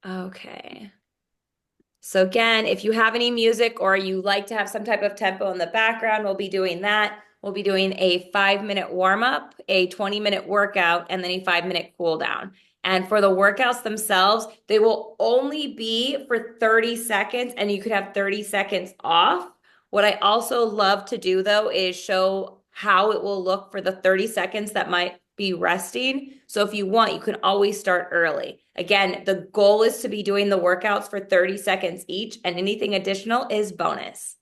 Okay. So again, if you have any music or you like to have some type of tempo in the background, we'll be doing that. We'll be doing a 5-minute warm up, a 20-minute workout, and then a 5-minute cool down. And for the workouts themselves, they will only be for 30 seconds and you could have 30 seconds off. What I also love to do though is show how it will look for the 30 seconds that might be resting. So if you want, you can always start early. Again, the goal is to be doing the workouts for 30 seconds each, and anything additional is bonus.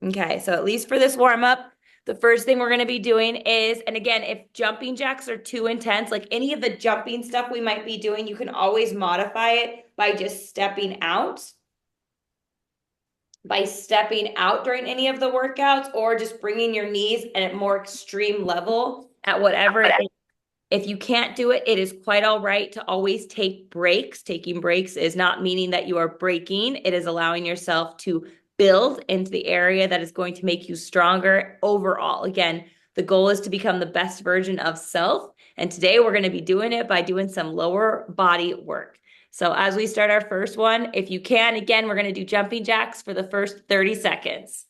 Okay, so at least for this warm up, the first thing we're going to be doing is, and again, if jumping jacks are too intense, like any of the jumping stuff we might be doing, you can always modify it by just stepping out. By stepping out during any of the workouts, or just bringing your knees at a more extreme level at whatever it is. If you can't do it, it is quite all right to always take breaks. Taking breaks is not meaning that you are breaking. It is allowing yourself to build into the area that is going to make you stronger overall. Again, the goal is to become the best version of self. And today we're going to be doing it by doing some lower body work. So as we start our first one, if you can, again, we're going to do jumping jacks for the first 30 seconds.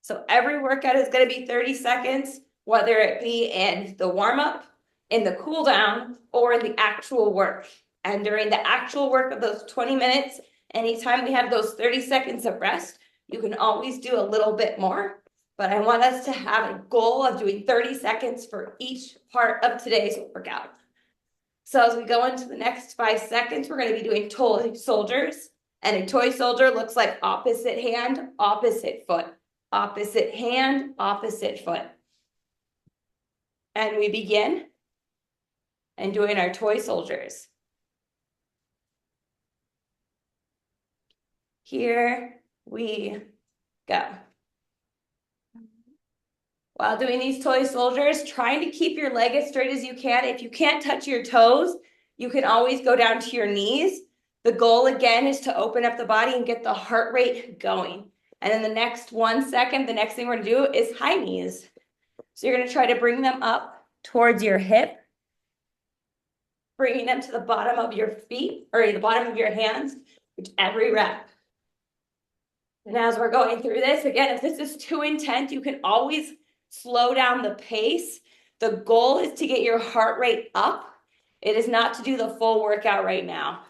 So every workout is going to be 30 seconds, whether it be in the warm up, in the cool down, or in the actual work. And during the actual work of those 20 minutes, anytime we have those 30 seconds of rest, you can always do a little bit more. But I want us to have a goal of doing 30 seconds for each part of today's workout. So as we go into the next 5 seconds, we're going to be doing toy soldiers. And a toy soldier looks like opposite hand, opposite foot, opposite hand, opposite foot. And we begin and doing our toy soldiers. Here we go. While doing these toy soldiers, trying to keep your leg as straight as you can. If you can't touch your toes, you can always go down to your knees. The goal again is to open up the body and get the heart rate going. And in the next 1 second, the next thing we're gonna do is high knees. So you're gonna try to bring them up towards your hip, bringing them to the bottom of your feet or the bottom of your hands with every rep. And as we're going through this, again, if this is too intense, you can always slow down the pace. The goal is to get your heart rate up. It is not to do the full workout right now.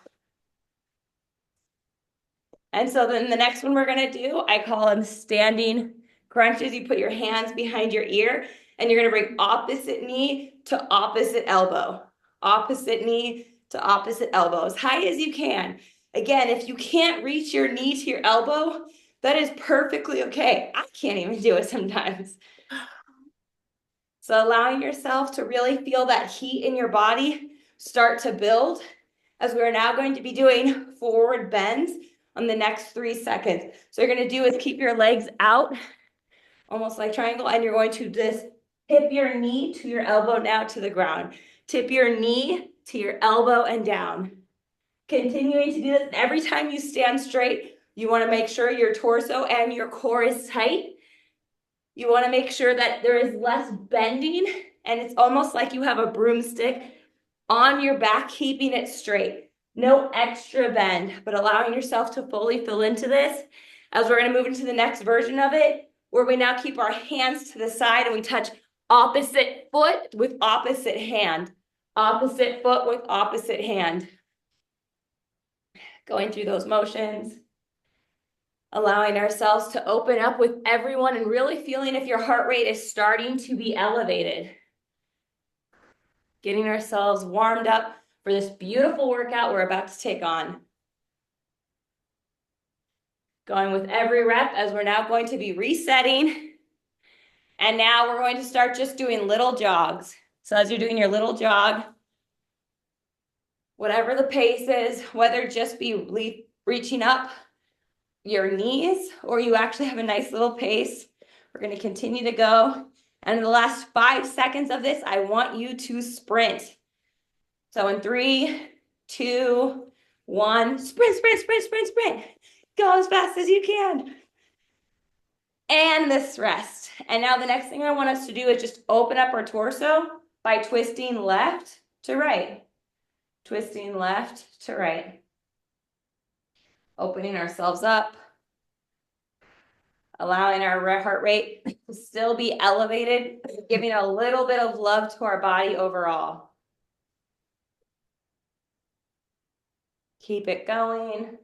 And so then the next one we're going to do, I call them standing crunches. You put your hands behind your ear and you're going to bring opposite knee to opposite elbow, opposite knee to opposite elbow, as high as you can. Again, if you can't reach your knee to your elbow, that is perfectly okay. I can't even do it sometimes. So allowing yourself to really feel that heat in your body start to build, as we are now going to be doing forward bends on the next 3 seconds. So you're going to do is keep your legs out, almost like triangle, and you're going to just tip your knee to your elbow now to the ground. Tip your knee to your elbow and down. Continuing to do this, and every time you stand straight, you want to make sure your torso and your core is tight. You want to make sure that there is less bending, and it's almost like you have a broomstick on your back, keeping it straight. No extra bend, but allowing yourself to fully fill into this, as we're going to move into the next version of it, where we now keep our hands to the side and we touch opposite foot with opposite hand, opposite foot with opposite hand. Going through those motions, allowing ourselves to open up with everyone and really feeling if your heart rate is starting to be elevated. Getting ourselves warmed up for this beautiful workout we're about to take on. Going with every rep, as we're now going to be resetting. And now we're going to start just doing little jogs. So as you're doing your little jog, whatever the pace is, whether it just be reaching up your knees or you actually have a nice little pace, we're going to continue to go. And in the last 5 seconds of this, I want you to sprint. So in 3, 2, 1, sprint, sprint, sprint, sprint, sprint. Go as fast as you can. And this rest. And now the next thing I want us to do is just open up our torso by twisting left to right. Twisting left to right. Opening ourselves up, allowing our heart rate to still be elevated, giving a little bit of love to our body overall. Keep it going.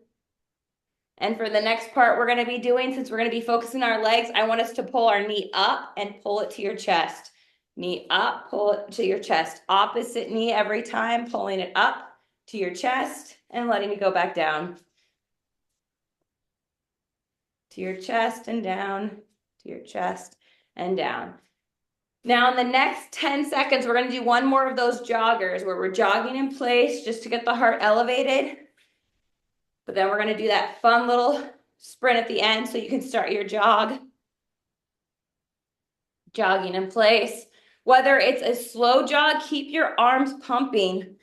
And for the next part we're going to be doing, since we're going to be focusing on our legs, I want us to pull our knee up and pull it to your chest. Knee up, pull it to your chest. Opposite knee every time, pulling it up to your chest and letting it go back down. To your chest and down, to your chest and down. Now in the next 10 seconds, we're going to do one more of those joggers where we're jogging in place just to get the heart elevated. But then we're going to do that fun little sprint at the end so you can start your jog. Jogging in place. Whether it's a slow jog, keep your arms pumping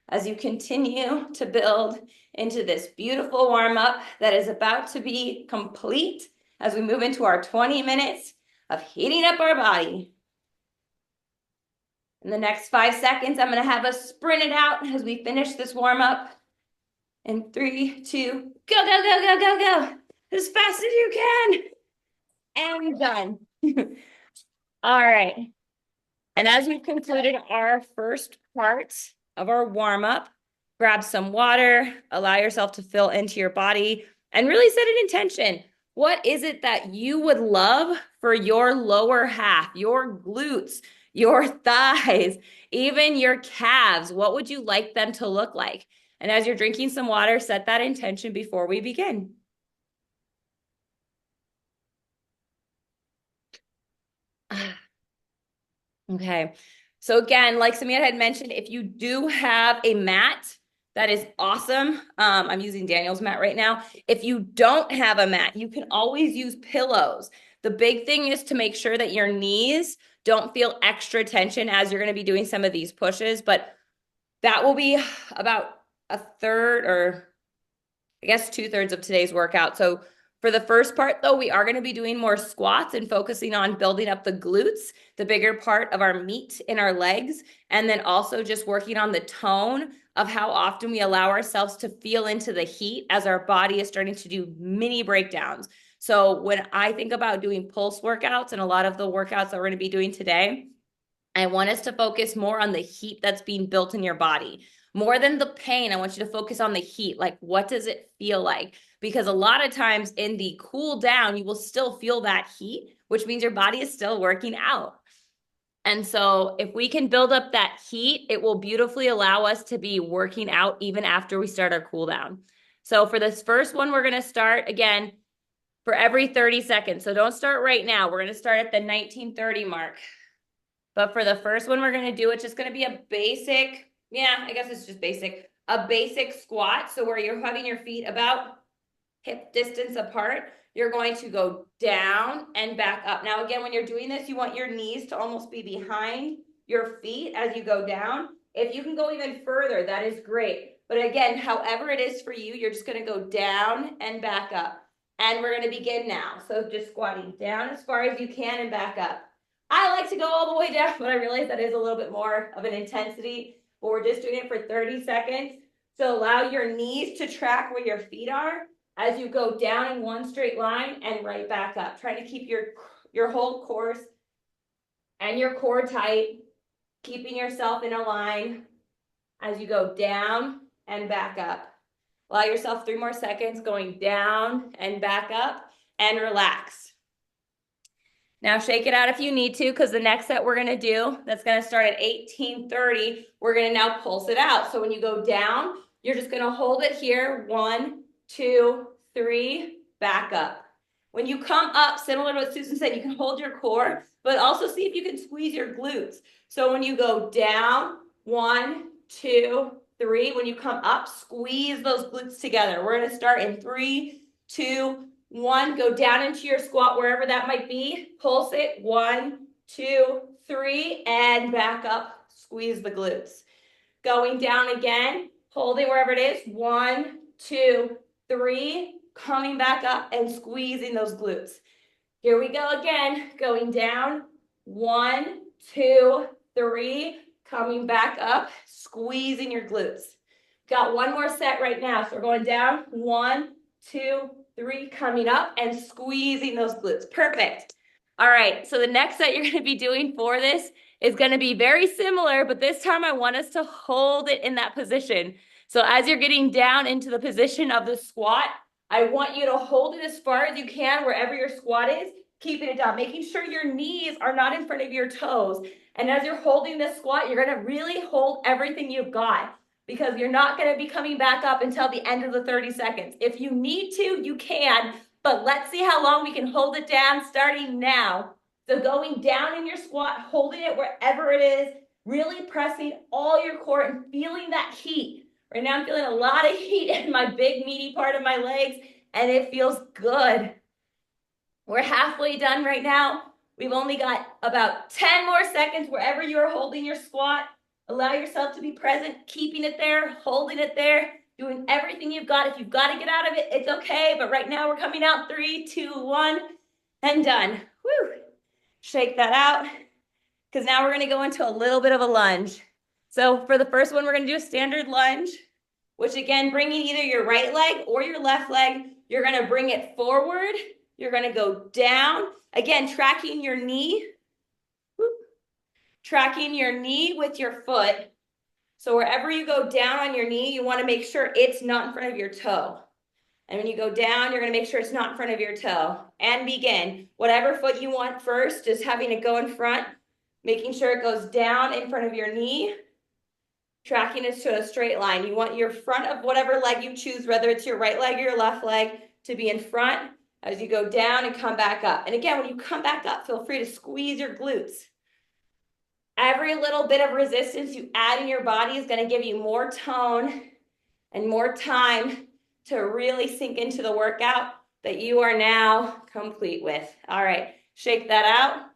as you continue to build into this beautiful warm-up that is about to be complete as we move into our 20 minutes of heating up our body. In the next 5 seconds, I'm going to have us sprint it out as we finish this warm-up. In 3, 2, go, go, go, go, go, go. As fast as you can. And done. All right. And as we've concluded our first part of our warm-up, grab some water, allow yourself to fill into your body, and really set an intention. What is it that you would love for your lower half, your glutes, your thighs, even your calves? What would you like them to look like? And as you're drinking some water, set that intention before we begin. Okay. So again, like Samia had mentioned, if you do have a mat, that is awesome. I'm using Daniel's mat right now. If you don't have a mat, you can always use pillows. The big thing is to make sure that your knees don't feel extra tension as you're going to be doing some of these pushes, but that will be about a third, or I guess 2/3 of today's workout. So for the first part though, we are going to be doing more squats and focusing on building up the glutes, the bigger part of our meat in our legs, and then also just working on the tone of how often we allow ourselves to feel into the heat as our body is starting to do mini breakdowns. So when I think about doing pulse workouts and a lot of the workouts that we're going to be doing today, I want us to focus more on the heat that's being built in your body. More than the pain, I want you to focus on the heat. Like, what does it feel like? Because a lot of times in the cool down, you will still feel that heat, which means your body is still working out. And so if we can build up that heat, it will beautifully allow us to be working out even after we start our cool down. So for this first one, we're going to start again for every 30 seconds. So don't start right now. We're going to start at the 1930 mark. But for the first one we're going to do, it's just going to be a basic, I guess it's just basic, a basic squat. So where you're having your feet about hip distance apart, you're going to go down and back up. Now, again, when you're doing this, you want your knees to almost be behind your feet as you go down. If you can go even further, that is great. But again, however it is for you, you're just going to go down and back up. And we're going to begin now. So just squatting down as far as you can and back up. I like to go all the way down, but I realize that is a little bit more of an intensity, but we're just doing it for 30 seconds. So allow your knees to track where your feet are as you go down in one straight line and right back up. Trying to keep your whole core and your core tight, keeping yourself in a line as you go down and back up. Allow yourself 3 more seconds going down and back up and relax. Now shake it out if you need to, because the next set we're going to do, that's going to start at 1830, we're going to now pulse it out. So when you go down, you're just going to hold it here. 1, 2, 3, back up. When you come up, similar to what Susan said, you can hold your core, but also see if you can squeeze your glutes. So when you go down, 1, 2, 3, when you come up, squeeze those glutes together. We're going to start in 3, 2, 1, go down into your squat wherever that might be. Pulse it. 1, 2, 3, and back up. Squeeze the glutes. Going down again, holding wherever it is. 1, 2, 3, coming back up and squeezing those glutes. Here we go again. Going down. 1, 2, 3, coming back up, squeezing your glutes. Got one more set right now. So we're going down. 1, 2, 3, coming up and squeezing those glutes. Perfect. All right, so the next set you're going to be doing for this is going to be very similar, but this time I want us to hold it in that position. So as you're getting down into the position of the squat, I want you to hold it as far as you can wherever your squat is, keeping it down, making sure your knees are not in front of your toes. And as you're holding this squat, you're going to really hold everything you've got, because you're not going to be coming back up until the end of the 30 seconds. If you need to, you can, but let's see how long we can hold it down starting now. So going down in your squat, holding it wherever it is, really pressing all your core and feeling that heat. Right now I'm feeling a lot of heat in my big meaty part of my legs, and it feels good. We're halfway done right now. We've only got about 10 more seconds wherever you're holding your squat. Allow yourself to be present, keeping it there, holding it there, doing everything you've got. If you've got to get out of it, it's okay. But right now we're coming out 3, 2, 1, and done. Woo. Shake that out, because now we're going to go into a little bit of a lunge. So for the first one, we're going to do a standard lunge, which again, bringing either your right leg or your left leg, you're going to bring it forward. You're going to go down. Again, tracking your knee. Whoop. Tracking your knee with your foot. So wherever you go down on your knee, you want to make sure it's not in front of your toe. And when you go down, you're going to make sure it's not in front of your toe. And begin. Whatever foot you want first, just having it go in front, making sure it goes down in front of your knee, tracking it to a straight line. You want your front of whatever leg you choose, whether it's your right leg or your left leg, to be in front as you go down and come back up. And again, when you come back up, feel free to squeeze your glutes. Every little bit of resistance you add in your body is going to give you more tone and more time to really sink into the workout that you are now complete with. All right, shake that out.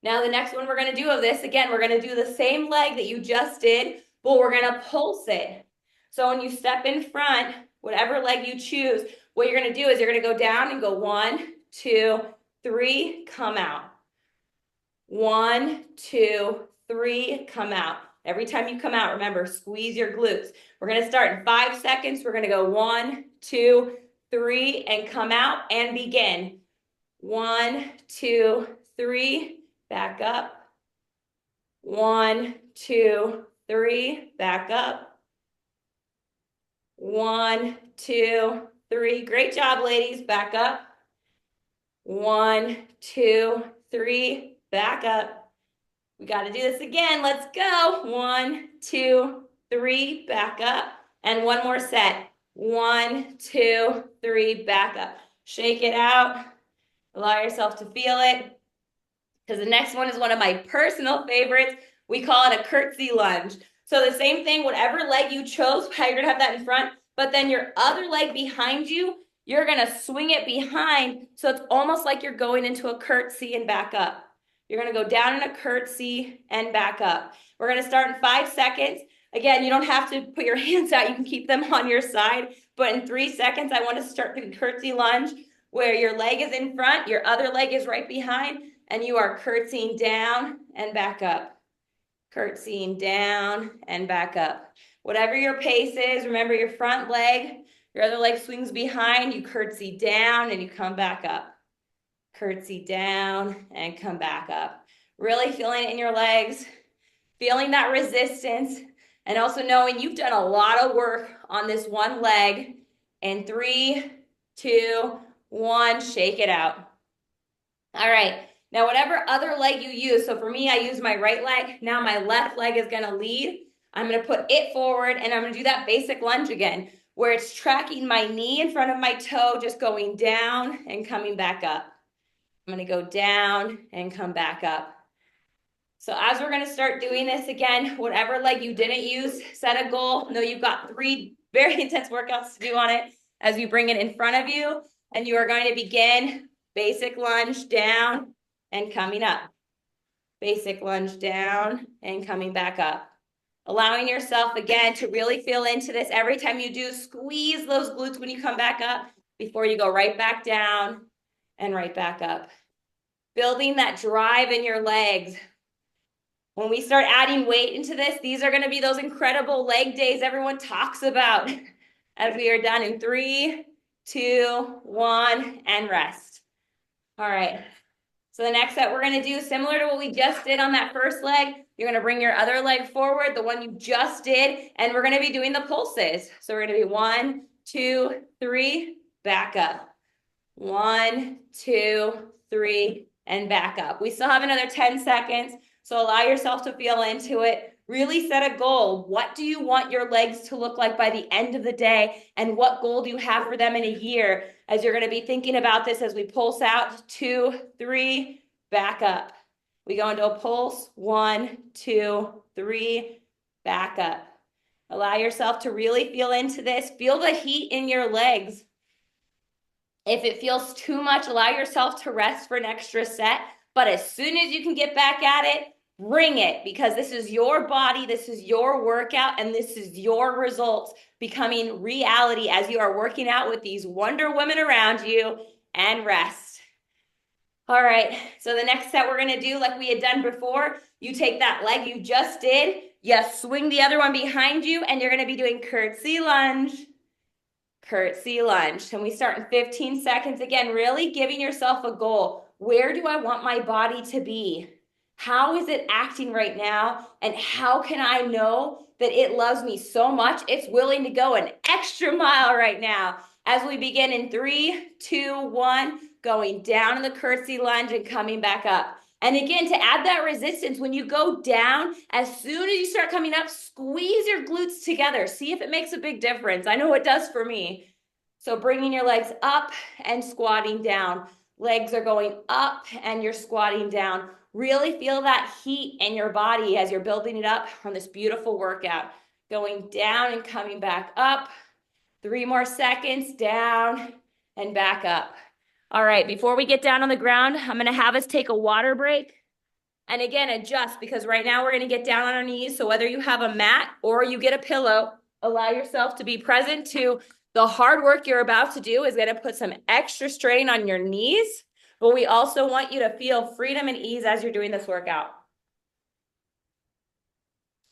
Now the next one we're going to do of this, again, we're going to do the same leg that you just did, but we're going to pulse it. So when you step in front, whatever leg you choose, what you're going to do is you're going to go down and go 1, 2, 3, come out. 1, 2, 3, come out. Every time you come out, remember, squeeze your glutes. We're going to start in 5 seconds. We're going to go 1, 2, 3, and come out and begin. 1, 2, 3, back up. 1, 2, 3, back up. 1, 2, 3. Great job, ladies. Back up. 1, 2, 3, back up. We got to do this again. Let's go. 1, 2, 3, back up. And one more set. 1, 2, 3, back up. Shake it out. Allow yourself to feel it. Because the next one is one of my personal favorites. We call it a curtsy lunge. So the same thing, whatever leg you chose, you're going to have that in front, but then your other leg behind you, you're going to swing it behind. So it's almost like you're going into a curtsy and back up. You're going to go down in a curtsy and back up. We're going to start in 5 seconds. Again, you don't have to put your hands out. You can keep them on your side. But in 3 seconds, I want to start the curtsy lunge where your leg is in front, your other leg is right behind, and you are curtsying down and back up. Curtsying down and back up. Whatever your pace is, remember your front leg, your other leg swings behind, you curtsy down and you come back up. Curtsy down and come back up. Really feeling it in your legs, feeling that resistance, and also knowing you've done a lot of work on this one leg. And 3, 2, 1, shake it out. All right. Now, whatever other leg you use, so for me, I use my right leg. Now my left leg is going to lead. I'm going to put it forward, and I'm going to do that basic lunge again, where it's tracking my knee in front of my toe, just going down and coming back up. I'm going to go down and come back up. So as we're going to start doing this again, whatever leg you didn't use, set a goal. Know you've got 3 very intense workouts to do on it as you bring it in front of you, and you are going to begin basic lunge down and coming up. Basic lunge down and coming back up. Allowing yourself again to really feel into this. Every time you do, squeeze those glutes when you come back up before you go right back down and right back up. Building that drive in your legs. When we start adding weight into this, these are going to be those incredible leg days everyone talks about. as we are done in 3, 2, 1, and rest. All right. So the next set we're going to do, similar to what we just did on that first leg, you're going to bring your other leg forward, the one you just did, and we're going to be doing the pulses. So we're going to be 1, 2, 3, back up. 1, 2, 3, and back up. We still have another 10 seconds, so allow yourself to feel into it. Really set a goal. What do you want your legs to look like by the end of the day? And what goal do you have for them in a year? As you're going to be thinking about this as we pulse out, 2, 3, back up. We go into a pulse, 1, 2, 3, back up. Allow yourself to really feel into this. Feel the heat in your legs. If it feels too much, allow yourself to rest for an extra set. But as soon as you can get back at it, bring it, because this is your body, this is your workout, and this is your results becoming reality as you are working out with these Wonder Women around you. And rest. All right, so the next set we're gonna do, like we had done before, you take that leg you just did, you swing the other one behind you, and you're gonna be doing curtsy lunge. Curtsy lunge. And we start in 15 seconds. Again, really giving yourself a goal. Where do I want my body to be? How is it acting right now? And how can I know that it loves me so much it's willing to go an extra mile right now? As we begin in 3, 2, 1, going down in the curtsy lunge and coming back up. And again, to add that resistance, when you go down, as soon as you start coming up, squeeze your glutes together. See if it makes a big difference. I know it does for me. So bringing your legs up and squatting down. Legs are going up and you're squatting down. Really feel that heat in your body as you're building it up on this beautiful workout. Going down and coming back up. 3 more seconds, down and back up. All right, before we get down on the ground, I'm going to have us take a water break. And again, adjust, because right now we're going to get down on our knees. So whether you have a mat or you get a pillow, allow yourself to be present to the hard work you're about to do is going to put some extra strain on your knees. But we also want you to feel freedom and ease as you're doing this workout.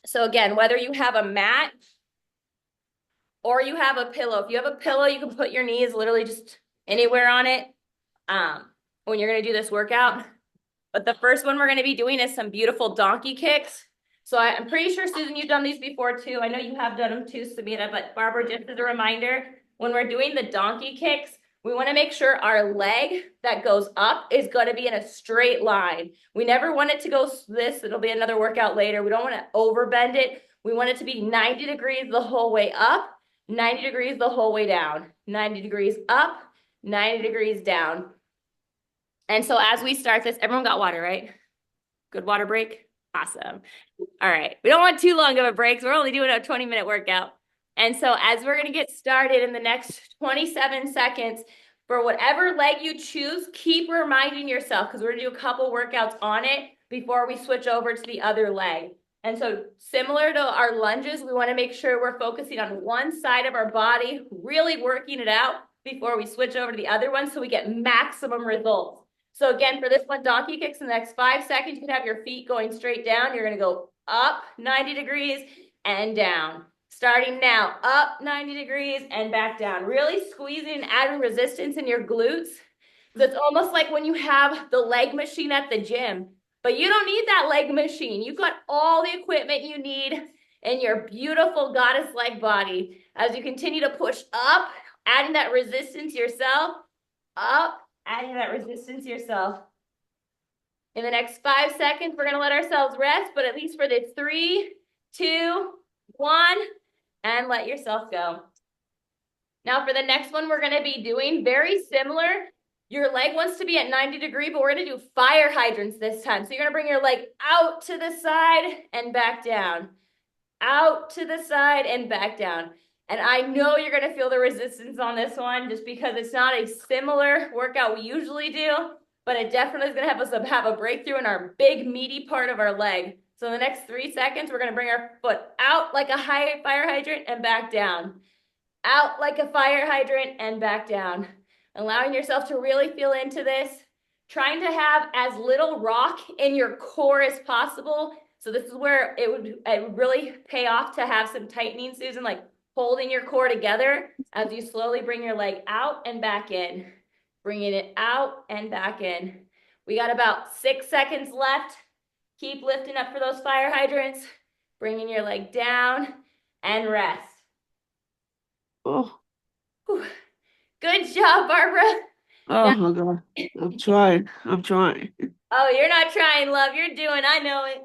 So again, whether you have a mat or you have a pillow, if you have a pillow, you can put your knees literally just anywhere on it when you're going to do this workout. But the first one we're going to be doing is some beautiful donkey kicks. So I'm pretty sure, Susan, you've done these before too. I know you have done them too, Sabina, but Barbara, just as a reminder, when we're doing the donkey kicks, we want to make sure our leg that goes up is going to be in a straight line. We never want it to go this. It'll be another workout later. We don't want to overbend it. We want it to be 90 degrees the whole way up, 90 degrees the whole way down, 90 degrees up, 90 degrees down. And so as we start this, everyone got water, right? Good water break? Awesome. All right. We don't want too long of a break, so we're only doing a 20-minute workout. And so as we're going to get started in the next 27 seconds, for whatever leg you choose, keep reminding yourself, because we're going to do a couple workouts on it before we switch over to the other leg. And so similar to our lunges, we want to make sure we're focusing on one side of our body, really working it out before we switch over to the other one so we get maximum results. So again, for this one, donkey kicks in the next 5 seconds, you can have your feet going straight down. You're going to go up 90 degrees and down. Starting now, up 90 degrees and back down. Really squeezing and adding resistance in your glutes. So it's almost like when you have the leg machine at the gym, but you don't need that leg machine. You've got all the equipment you need in your beautiful goddess-like body. As you continue to push up, adding that resistance yourself, up, adding that resistance yourself. In the next 5 seconds, we're going to let ourselves rest, but at least for the 3, 2, 1, and let yourself go. Now for the next one, we're going to be doing very similar. Your leg wants to be at 90 degrees, but we're going to do fire hydrants this time. So you're going to bring your leg out to the side and back down. Out to the side and back down. And I know you're going to feel the resistance on this one just because it's not a similar workout we usually do, but it definitely is going to have us have a breakthrough in our big meaty part of our leg. So in the next 3 seconds, we're going to bring our foot out like a high fire hydrant and back down. Out like a fire hydrant and back down. Allowing yourself to really feel into this. Trying to have as little rock in your core as possible. So this is where it would really pay off to have some tightening, Susan, like holding your core together as you slowly bring your leg out and back in, bringing it out and back in. We got about 6 seconds left. Keep lifting up for those fire hydrants, bringing your leg down and rest. Oh, Whew. Good job, Barbara. oh Now, my God. I'm trying. I'm trying. oh, you're not trying, love. You're doing, I know it.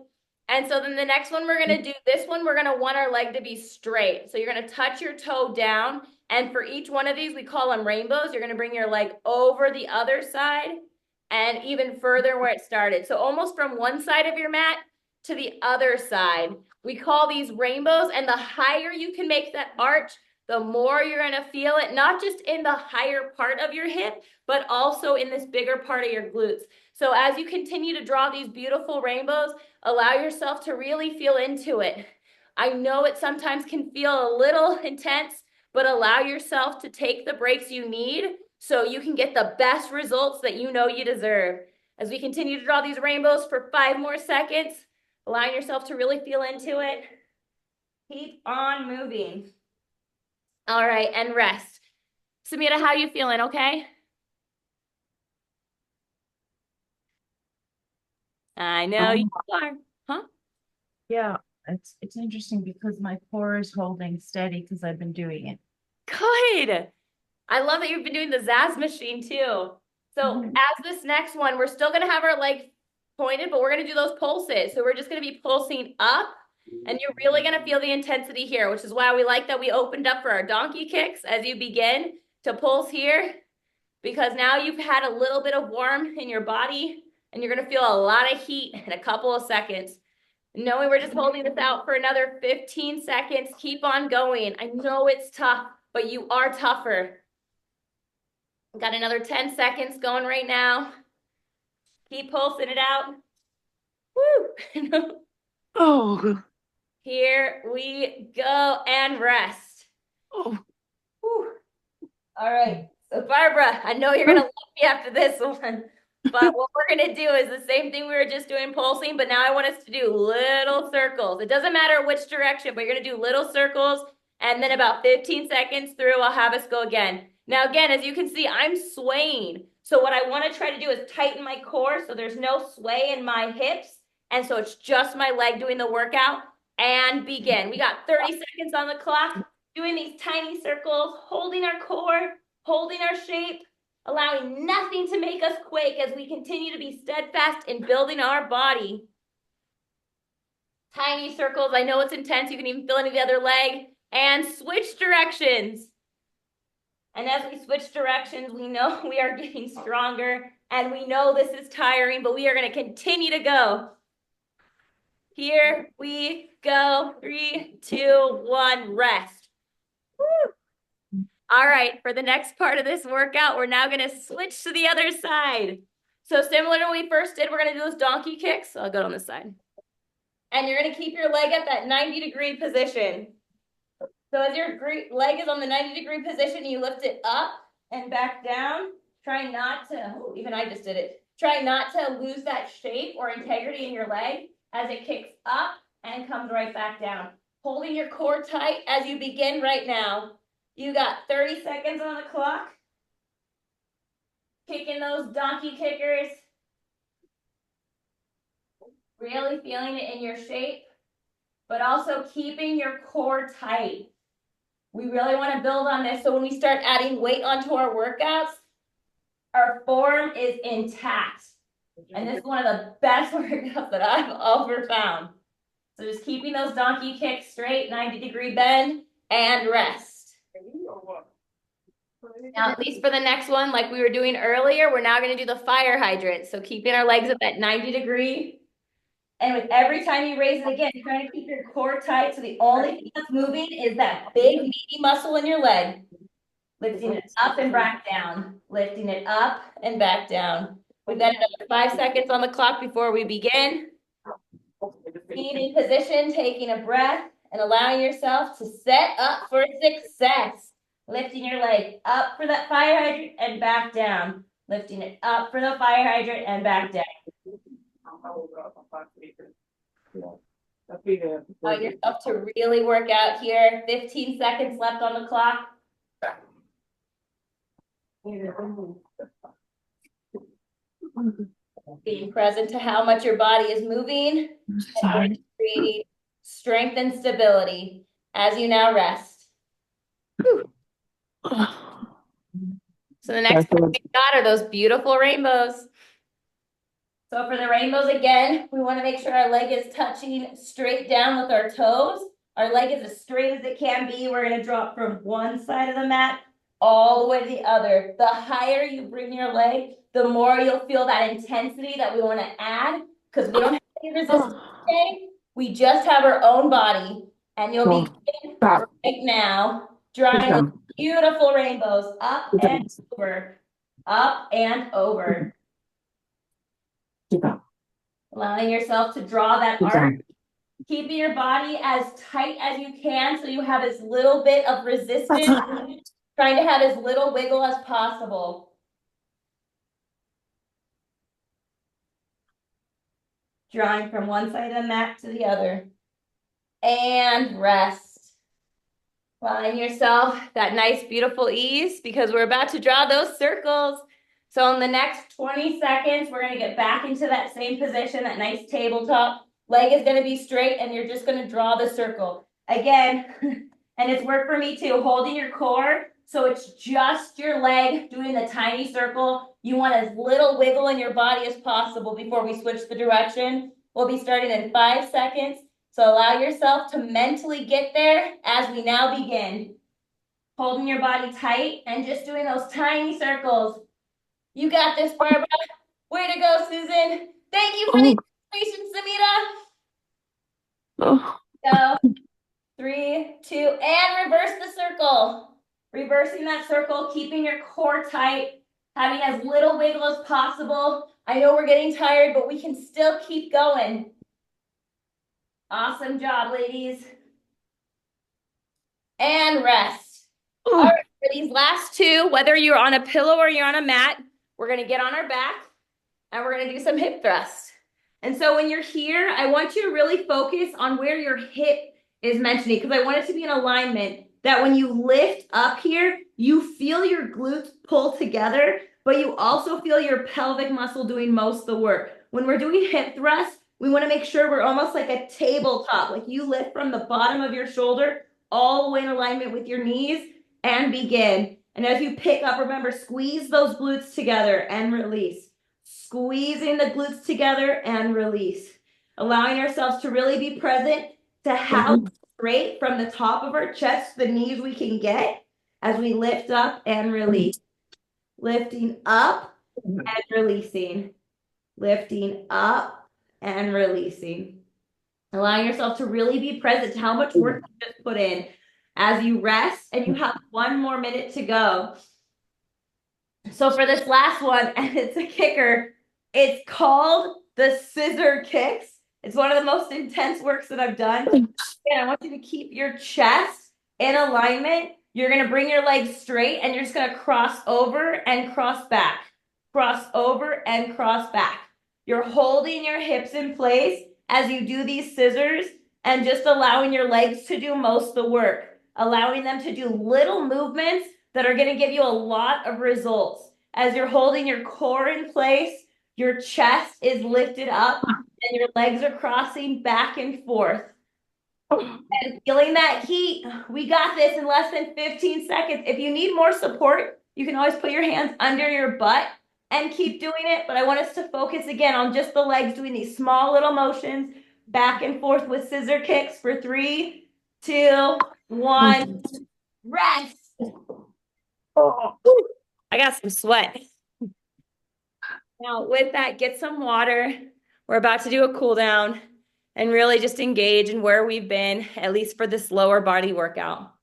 And so then the next one we're gonna do, this one, we're gonna want our leg to be straight. So you're gonna touch your toe down. And for each one of these, we call them rainbows. You're gonna bring your leg over the other side and even further where it started. So almost from one side of your mat to the other side. We call these rainbows. And the higher you can make that arch, the more you're gonna feel it, not just in the higher part of your hip, but also in this bigger part of your glutes. So as you continue to draw these beautiful rainbows, allow yourself to really feel into it. I know it sometimes can feel a little intense, but allow yourself to take the breaks you need so you can get the best results that you know you deserve. As we continue to draw these rainbows for 5 more seconds, allowing yourself to really feel into it. Keep on moving. All right, and rest. Samita, how you feeling, okay? I know you Um, are. Huh? yeah, it's interesting because my core is holding steady because I've been doing it. Good. I love that you've been doing the Zaz machine too. So Mhm. as this next one, we're still gonna have our legs pointed, but we're gonna do those pulses. So we're just gonna be pulsing up, and you're really gonna feel the intensity here, which is why we like that we opened up for our donkey kicks as you begin to pulse here, because now you've had a little bit of warmth in your body, and you're gonna feel a lot of heat in a couple of seconds. Knowing we're just holding this out for another 15 seconds, keep on going. I know it's tough, but you are tougher. Got another 10 seconds going right now. Keep pulsing it out. Woo! Oh, Here we go and rest. oh. Woo. All right. So Barbara, I know you're gonna love me after this one. But what we're gonna do is the same thing we were just doing pulsing, but now I want us to do little circles. It doesn't matter which direction, but you're gonna do little circles, and then about 15 seconds through, I'll have us go again. Now, again, as you can see, I'm swaying. So what I wanna try to do is tighten my core so there's no sway in my hips. And so it's just my leg doing the workout, and begin. We got 30 seconds on the clock, doing these tiny circles, holding our core, holding our shape, allowing nothing to make us quake as we continue to be steadfast in building our body. Tiny circles. I know it's intense. You can even feel it in the other leg. And switch directions. And as we switch directions, we know we are getting stronger, and we know this is tiring, but we are going to continue to go. Here we go. 3, 2, 1, rest. Woo. All right, for the next part of this workout, we're now gonna switch to the other side. So similar to what we first did, we're gonna do those donkey kicks. I'll go on this side. And you're gonna keep your leg at that 90-degree position. So as your leg is on the 90-degree position, you lift it up and back down. Try not to, oh, even I just did it. Try not to lose that shape or integrity in your leg as it kicks up and comes right back down. Holding your core tight as you begin right now. You got 30 seconds on the clock. Kicking those donkey kickers. Really feeling it in your shape, but also keeping your core tight. We really want to build on this so when we start adding weight onto our workouts, our form is intact. And this is one of the best workouts that I've ever found. So just keeping those donkey kicks straight, 90-degree bend, and rest. Now, at least for the next one, like we were doing earlier, we're now going to do the fire hydrant. So keeping our legs at that 90-degree. And with every time you raise it again, you're trying to keep your core tight. So the only thing that's moving is that big meaty muscle in your leg. Lifting it up and back down. Lifting it up and back down. We've got another 5 seconds on the clock before we begin. Being in position, taking a breath, and allowing yourself to set up for success. Lifting your leg up for that fire hydrant and back down. Lifting it up for the fire hydrant and back down. Allow yourself to really work out here. 15 seconds left on the clock. Being present to how much your body is moving, Sorry. creating strength and stability as you now rest. So the next part we got are those beautiful rainbows. So for the rainbows again, we want to make sure our leg is touching straight down with our toes. Our leg is as straight as it can be. We're going to drop from one side of the mat all the way to the other. The higher you bring your leg, the more you'll feel that intensity that we want to add, because we don't have any resistance today. We just have our own body. And you'll begin right now drawing those beautiful rainbows up and over, up and over. Allowing yourself to draw that arc, keeping your body as tight as you can so you have as little bit of resistance, trying to have as little wiggle as possible. Drawing from one side of the mat to the other. And rest. Allowing yourself that nice, beautiful ease because we're about to draw those circles. So in the next 20 seconds, we're going to get back into that same position, that nice tabletop. Leg is going to be straight and you're just going to draw the circle. Again, and it's worked for me too, holding your core. So it's just your leg doing the tiny circle. You want as little wiggle in your body as possible before we switch the direction. We'll be starting in 5 seconds. So allow yourself to mentally get there as we now begin. Holding your body tight and just doing those tiny circles. You got this, Barbara. Way to go, Susan. Thank you for the inspiration, Samita. Go. 3, 2, and reverse the circle. Reversing that circle, keeping your core tight, having as little wiggle as possible. I know we're getting tired, but we can still keep going. Awesome job, ladies. And rest. All right, for these last two, whether you're on a pillow or you're on a mat, we're going to get on our back and we're going to do some hip thrusts. And so when you're here, I want you to really focus on where your hip is mentioning because I want it to be in alignment that when you lift up here, you feel your glutes pull together, but you also feel your pelvic muscle doing most of the work. When we're doing hip thrusts, we want to make sure we're almost like a tabletop, like you lift from the bottom of your shoulder all the way in alignment with your knees and begin. And as you pick up, remember, squeeze those glutes together and release. Squeezing the glutes together and release. Allowing ourselves to really be present to how straight from the top of our chest to the knees we can get as we lift up and release. Lifting up and releasing. Lifting up and releasing. Allowing yourself to really be present to how much work you just put in as you rest and you have 1 more minute to go. So for this last one, and it's a kicker, it's called the scissor kicks. It's one of the most intense works that I've done. And I want you to keep your chest in alignment. You're going to bring your legs straight and you're just going to cross over and cross back. Cross over and cross back. You're holding your hips in place as you do these scissors and just allowing your legs to do most of the work. Allowing them to do little movements that are going to give you a lot of results. As you're holding your core in place, your chest is lifted up and your legs are crossing back and forth. And feeling that heat, we got this in less than 15 seconds. If you need more support, you can always put your hands under your butt and keep doing it. But I want us to focus again on just the legs doing these small little motions back and forth with scissor kicks for 3, 2, 1. Rest. I got some sweat. Now with that, get some water. We're about to do a cool down and really just engage in where we've been, at least for this lower body workout.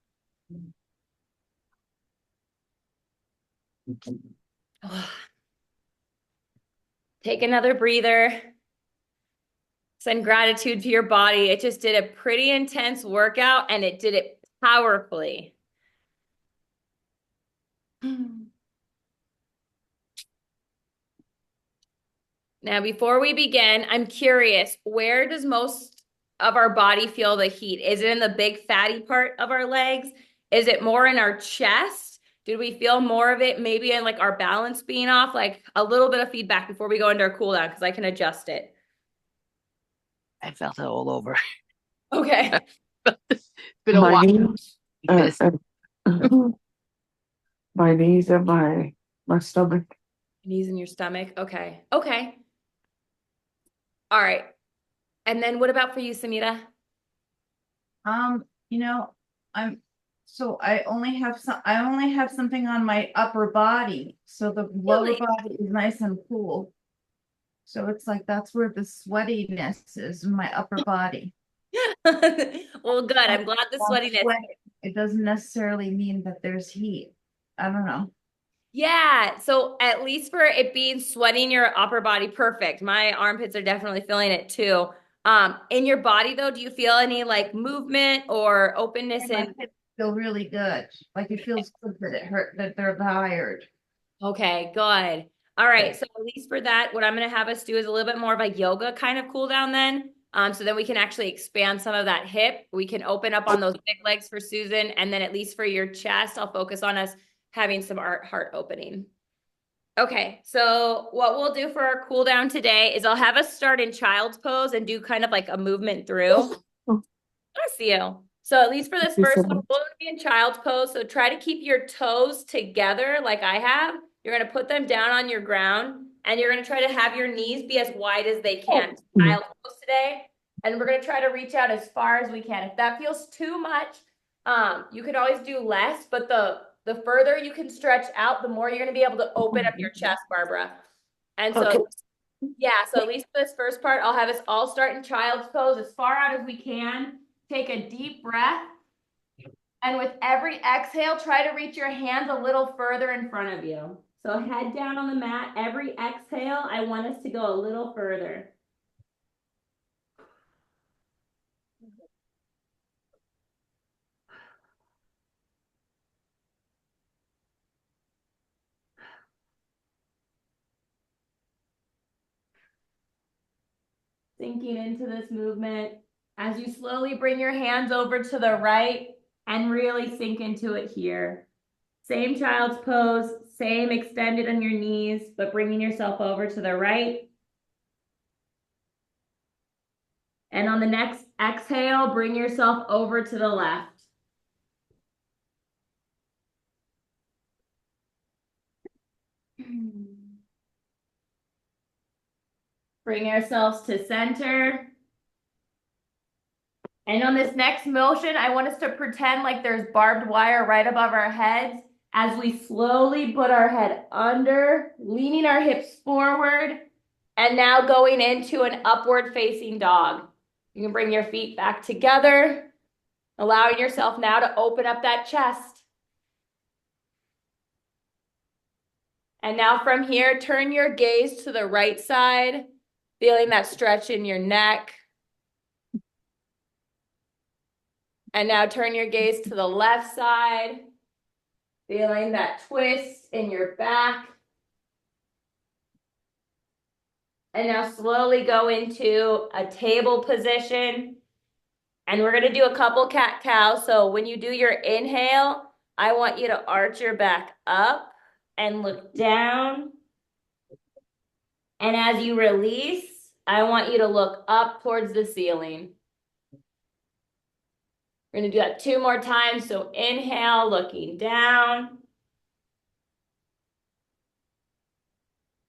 Take another breather. Send gratitude to your body. It just did a pretty intense workout and it did it powerfully. Now, before we begin, I'm curious, where does most of our body feel the heat? Is it in the big fatty part of our legs? Is it more in our chest? Did we feel more of it maybe in like our balance being off? Like a little bit of feedback before we go into our cool down because I can adjust it. I felt it all over. Okay. It's been a My while. knees, Yes. my knees and my stomach. Knees in your stomach. Okay. Okay. All right. And then what about for you, Samita? You know, I only have something on my upper body, so the lower Really? body is nice and cool. So it's like that's where the sweatiness is in my upper body. Well, good. I'm glad the Well, sweatiness. it doesn't necessarily mean that there's heat. I don't know. Yeah. So at least for it being sweating your upper body, perfect. My armpits are definitely feeling it too. In your body though, do you feel any like movement or openness My in? hips feel really good. Like it feels good that it hurt that they're tired. Okay, good. All right. So at least for that, what I'm going to have us do is a little bit more of a yoga kind of cool down then. So then we can actually expand some of that hip. We can open up on those big legs for Susan. And then at least for your chest, I'll focus on us having some heart opening. Okay, so what we'll do for our cool down today is I'll have us start in child's pose and do kind of like a movement through. Bless you. So at least for this You so first one, much. we'll be in child's pose. So try to keep your toes together like I have. You're going to put them down on your ground and you're going to try to have your knees be as wide as they can. Child's pose today. And we're going to try to reach out as far as we can. If that feels too much, you can always do less, but the further you can stretch out, the more you're going to be able to open up your chest, Barbara. And so Okay. yeah, so at least for this first part, I'll have us all start in child's pose as far out as we can. Take a deep breath. And with every exhale, try to reach your hands a little further in front of you. So head down on the mat. Every exhale, I want us to go a little further. Sinking into this movement. As you slowly bring your hands over to the right and really sink into it here. Same child's pose, same extended on your knees, but bringing yourself over to the right. And on the next exhale, bring yourself over to the left. Bring ourselves to center. And on this next motion, I want us to pretend like there's barbed wire right above our heads as we slowly put our head under, leaning our hips forward, and now going into an upward facing dog. You can bring your feet back together, allowing yourself now to open up that chest. And now from here, turn your gaze to the right side, feeling that stretch in your neck. And now turn your gaze to the left side, feeling that twist in your back. And now slowly go into a table position. And we're gonna do a couple cat-cow. So when you do your inhale, I want you to arch your back up and look down. And as you release, I want you to look up towards the ceiling. We're gonna do that 2 more times. So inhale, looking down.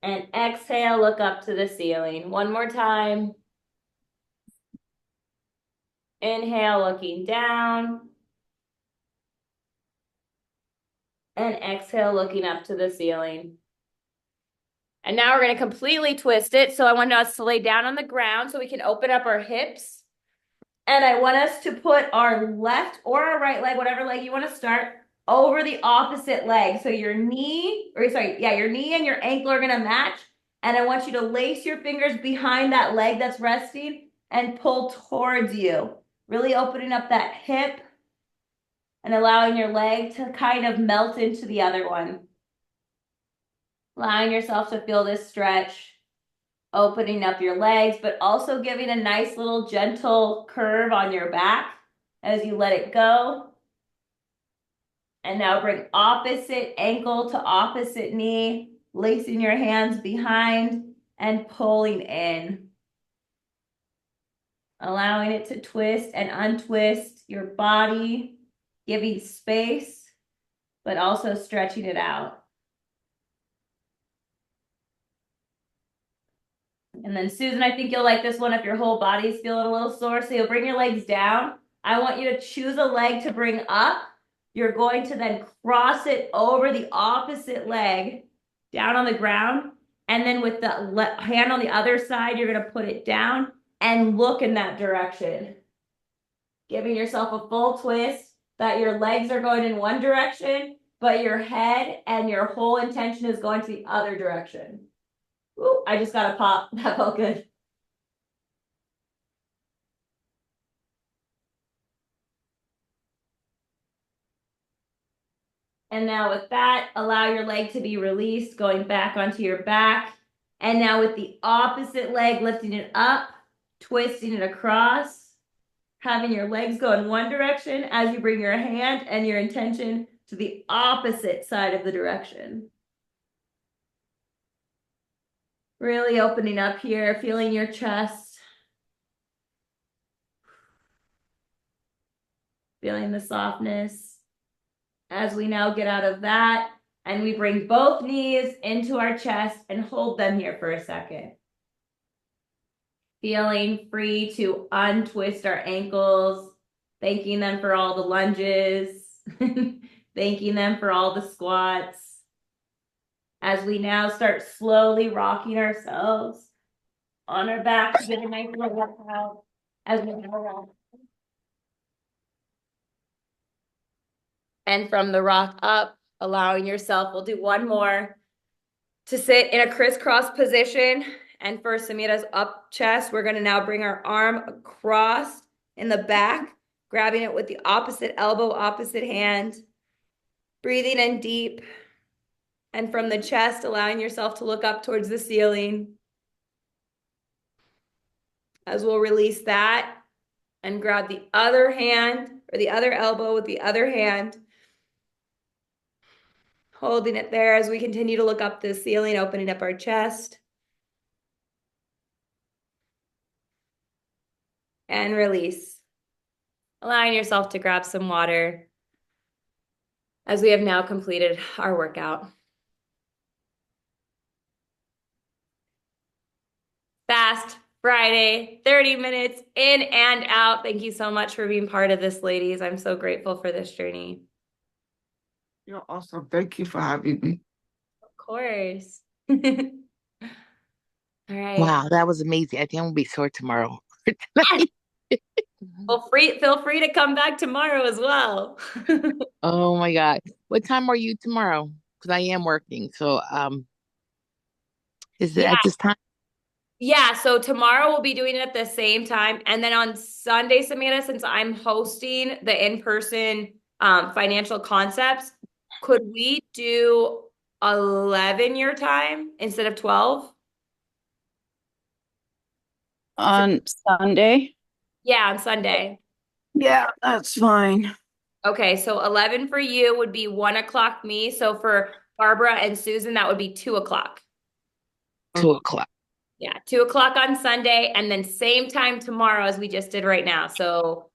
And exhale, look up to the ceiling. 1 more time. Inhale, looking down. And exhale, looking up to the ceiling. And now we're going to completely twist it. So I want us to lay down on the ground so we can open up our hips. And I want us to put our left or our right leg, whatever leg you want to start, over the opposite leg. So your knee, your knee and your ankle are going to match. And I want you to lace your fingers behind that leg that's resting and pull towards you. Really opening up that hip and allowing your leg to kind of melt into the other one. Allowing yourself to feel this stretch. opening up your legs, but also giving a nice little gentle curve on your back as you let it go. And now bring opposite ankle to opposite knee, lacing your hands behind and pulling in. Allowing it to twist and untwist your body, giving space, but also stretching it out. And then Susan, I think you'll like this one if your whole body is feeling a little sore. So you'll bring your legs down. I want you to choose a leg to bring up. You're going to then cross it over the opposite leg down on the ground. And then with the hand on the other side, you're going to put it down and look in that direction. Giving yourself a full twist that your legs are going in one direction, but your head and your whole intention is going to the other direction. Ooh, I just got a pop. That felt good. And now with that, allow your leg to be released, going back onto your back. And now with the opposite leg, lifting it up, twisting it across, having your legs go in one direction as you bring your hand and your intention to the opposite side of the direction. Really opening up here, feeling your chest. Feeling the softness. As we now get out of that, and we bring both knees into our chest and hold them here for a second. Feeling free to untwist our ankles, thanking them for all the lunges, thanking them for all the squats. As we now start slowly rocking ourselves on our back to get a nice little workout as we go around. And from the rock up, allowing yourself, we'll do one more, to sit in a crisscross position. And for Samira's up chest, we're gonna now bring our arm across in the back, grabbing it with the opposite elbow, opposite hand, breathing in deep. And from the chest, allowing yourself to look up towards the ceiling. As we'll release that and grab the other hand or the other elbow with the other hand. Holding it there as we continue to look up the ceiling, opening up our chest. And release. Allowing yourself to grab some water as we have now completed our workout. Fast Friday, 30 minutes in and out. Thank you so much for being part of this, ladies. I'm so grateful for this journey. You're awesome. Thank you for having me. Of course. All right. Wow, that was amazing. I think I'm gonna be sore tomorrow. Well, feel free to come back tomorrow as well. Oh my God. What time are you tomorrow? Because I am working. So is it Yeah. at this time? Yeah, so tomorrow we'll be doing it at the same time. And then on Sunday, Samantha, since I'm hosting the in-person financial concepts, could we do 11 your time instead of 12? On Sunday? Yeah, on Sunday. Yeah, that's fine. Okay, so 11 for you would be 1 o'clock me. So for Barbara and Susan, that would be 2 o'clock. 2 o'clock. Yeah, 2 o'clock on Sunday, and then same time tomorrow as we just did right now. So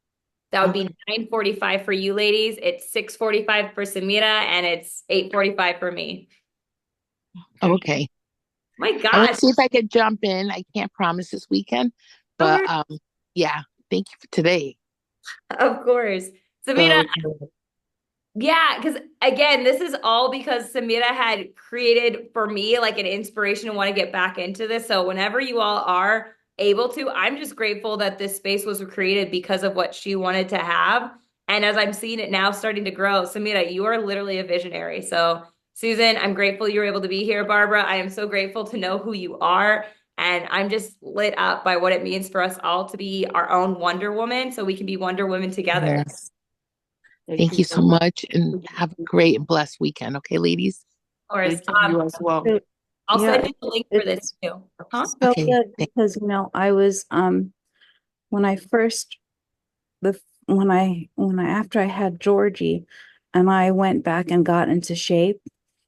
that would be 9:45 for you ladies. It's 6:45 for Samira, and it's 8:45 for me. Okay. My I want gosh. to see if I could jump in. I can't promise this weekend, but yeah, thank you for today. Of course. Samira, yeah, because again, this is all because Samira had created for me like an inspiration to want to get back into this. So whenever you all are able to, I'm just grateful that this space was created because of what she wanted to have. And as I'm seeing it now starting to grow, Samira, you are literally a visionary. So Susan, I'm grateful you were able to be here. Barbara, I am so grateful to know who you are. And I'm just lit up by what it means for us all to be our own Wonder Woman so we can be Wonder Women together. Yes. Thank you so much, and have a great and blessed weekend. Okay, ladies? Or Thank you as well. I'll Yeah, send you the link for this it's too. Huh? so Okay, good thank- because, I was, when I first, after I had Georgie and I went back and got into shape,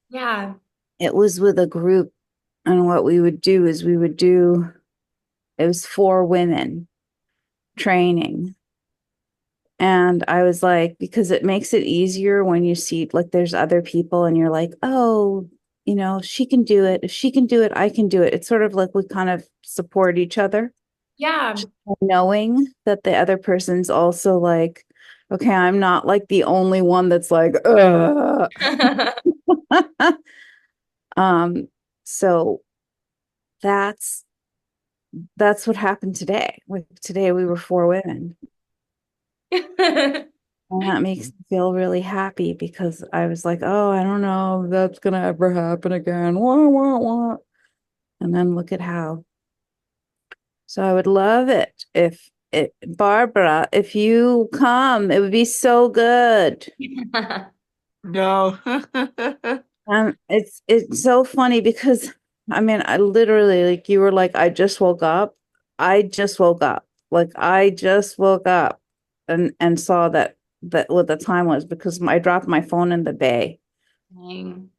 Yeah. it was with a group. And what we would do is it was 4 women training. And I was like, because it makes it easier when you see like there's other people and you're like, oh, she can do it. If she can do it, I can do it. It's sort of like we kind of support each other, Yeah. knowing that the other person's also like, okay, I'm not like the only one that's like, so that's what happened today. Like today we were 4 women. And that makes me feel really happy because I was like, oh, I don't know if that's gonna ever happen again. Wah, wah, wah. And then look at how. So I would love it if Barbara, if you come, it would be so good. No. It's so funny because I mean, I literally like you were like, I just woke up. I just woke up. Like I just woke up and saw that what the time was because I dropped my phone in the bay. Dang.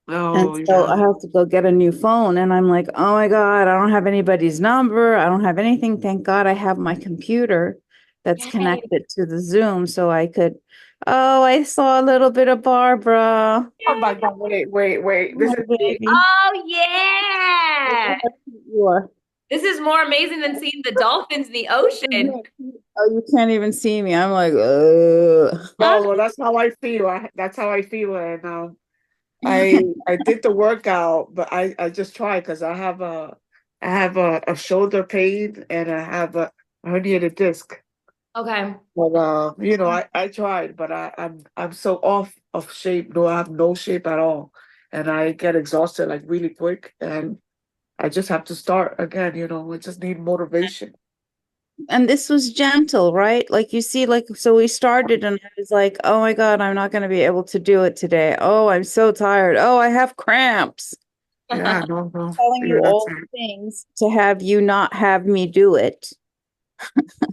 And Oh, so yeah. I have to go get a new phone. And I'm like, oh my God, I don't have anybody's number. I don't have anything. Thank God I have my computer that's Yay. connected to the Zoom so I could. Oh, I saw a little bit of Barbara. Oh my God, wait. This My is me. baby. Oh yeah. You are. This is more amazing than seeing the dolphins in the ocean. Oh, you can't even see me. I'm like, No, well, that's how I feel. That's how I feel. And I did the workout, but I just tried because I have a shoulder pain and I have a herniated disc. Okay. But I tried, but I'm so off of shape. No, I have no shape at all, and I get exhausted like really quick, and I just have to start again. I just need motivation. And this was gentle, right? Like you see, like so we started and I was like, oh my God, I'm not going to be able to do it today. Oh, I'm so tired. Oh, I have cramps. Yeah, no, no, Telling you yeah, that's all the things to have you not have me do it.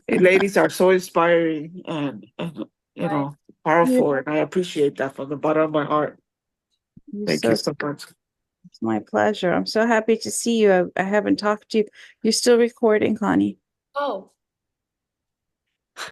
it. Ladies are so inspiring and Right. powerful, and I appreciate that from the bottom of my heart. You're Thank so you so much. It's my pleasure. I'm so happy to see you. I haven't talked to you. You're still recording, Connie. Oh,